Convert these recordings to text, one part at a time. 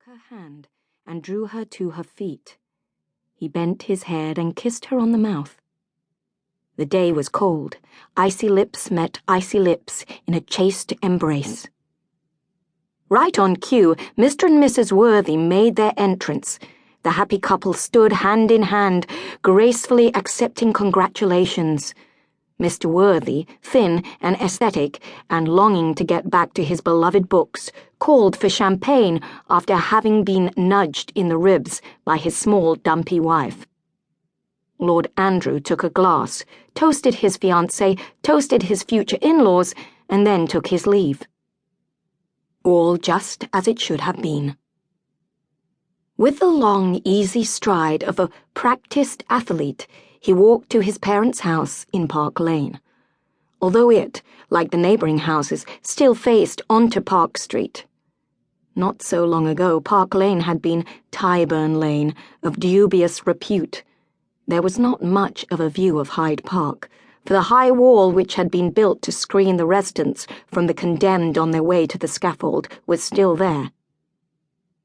her hand and drew her to her feet. He bent his head and kissed her on the mouth. The day was cold. Icy lips met icy lips in a chaste embrace. Right on cue, Mr. and Mrs. Worthy made their entrance. The happy couple stood hand in hand, gracefully accepting congratulations. Mr. Worthy, thin and aesthetic, and longing to get back to his beloved books, called for champagne after having been nudged in the ribs by his small, dumpy wife. Lord Andrew took a glass, toasted his fiancée, toasted his future in-laws, and then took his leave. All just as it should have been. With the long, easy stride of a practiced athlete, he walked to his parents' house in Park Lane, although it, like the neighbouring houses, still faced onto Park Street. Not so long ago, Park Lane had been Tyburn Lane, of dubious repute. There was not much of a view of Hyde Park, for the high wall which had been built to screen the residents from the condemned on their way to the scaffold was still there.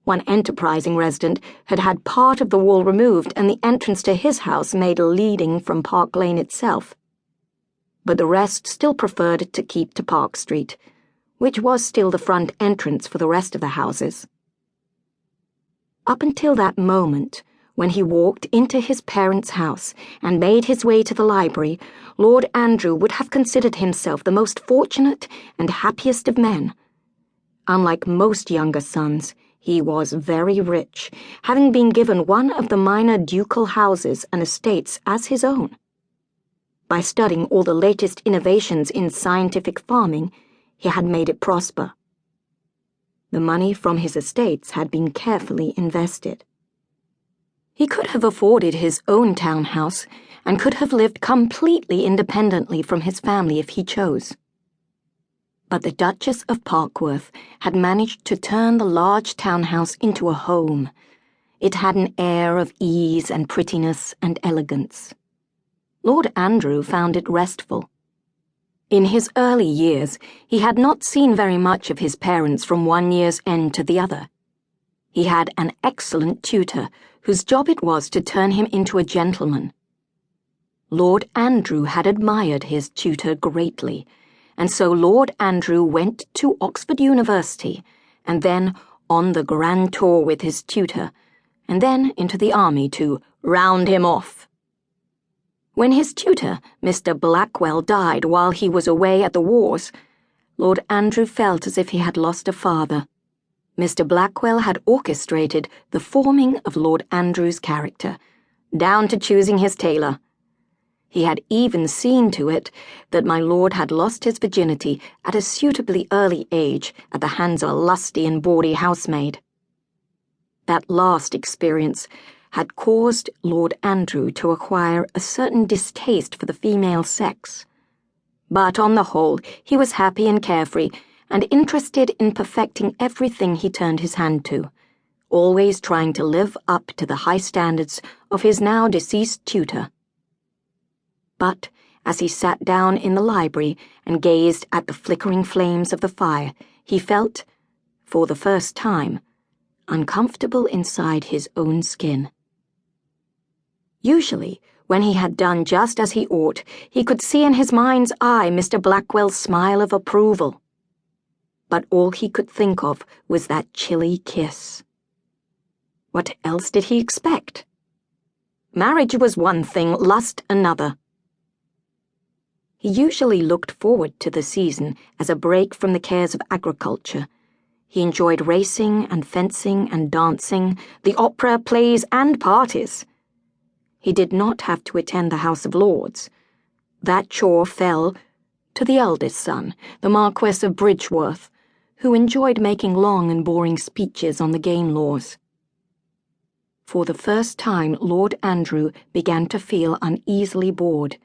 One enterprising resident had had part of the wall removed and the entrance to his house made leading from Park Lane itself. But the rest still preferred to keep to Park Street, which was still the front entrance for the rest of the houses. Up until that moment, when he walked into his parents' house and made his way to the library, Lord Andrew would have considered himself the most fortunate and happiest of men. Unlike most younger sons, he was very rich, having been given one of the minor ducal houses and estates as his own. By studying all the latest innovations in scientific farming, he had made it prosper. The money from his estates had been carefully invested. He could have afforded his own townhouse and could have lived completely independently from his family if he chose. But the Duchess of Parkworth had managed to turn the large townhouse into a home. It had an air of ease and prettiness and elegance. Lord Andrew found it restful. In his early years, he had not seen very much of his parents from one year's end to the other. He had an excellent tutor, whose job it was to turn him into a gentleman. Lord Andrew had admired his tutor greatly, and so Lord Andrew went to Oxford University, and then on the grand tour with his tutor, and then into the army to round him off. When his tutor, Mr. Blackwell, died while he was away at the wars, Lord Andrew felt as if he had lost a father. Mr. Blackwell had orchestrated the forming of Lord Andrew's character, down to choosing his tailor. He had even seen to it that my lord had lost his virginity at a suitably early age at the hands of a lusty and bawdy housemaid. That last experience had caused Lord Andrew to acquire a certain distaste for the female sex. But on the whole, he was happy and carefree, and interested in perfecting everything he turned his hand to, always trying to live up to the high standards of his now deceased tutor. But as he sat down in the library and gazed at the flickering flames of the fire, he felt, for the first time, uncomfortable inside his own skin. Usually, when he had done just as he ought, he could see in his mind's eye Mr. Blackwell's smile of approval. But all he could think of was that chilly kiss. What else did he expect? Marriage was one thing, lust another. He usually looked forward to the season as a break from the cares of agriculture. He enjoyed racing and fencing and dancing, the opera, plays, and parties. He did not have to attend the House of Lords. That chore fell to the eldest son, the Marquess of Bridgeworth, who enjoyed making long and boring speeches on the game laws. For the first time, Lord Andrew began to feel uneasily bored.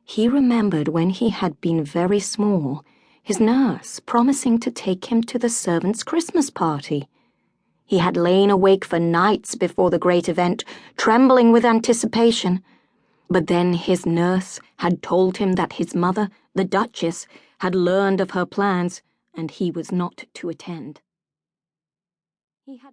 He remembered when he had been very small, his nurse promising to take him to the servants' Christmas party. He had lain awake for nights before the great event, trembling with anticipation. But then his nurse had told him that his mother, the Duchess, had learned of her plans, and he was not to attend.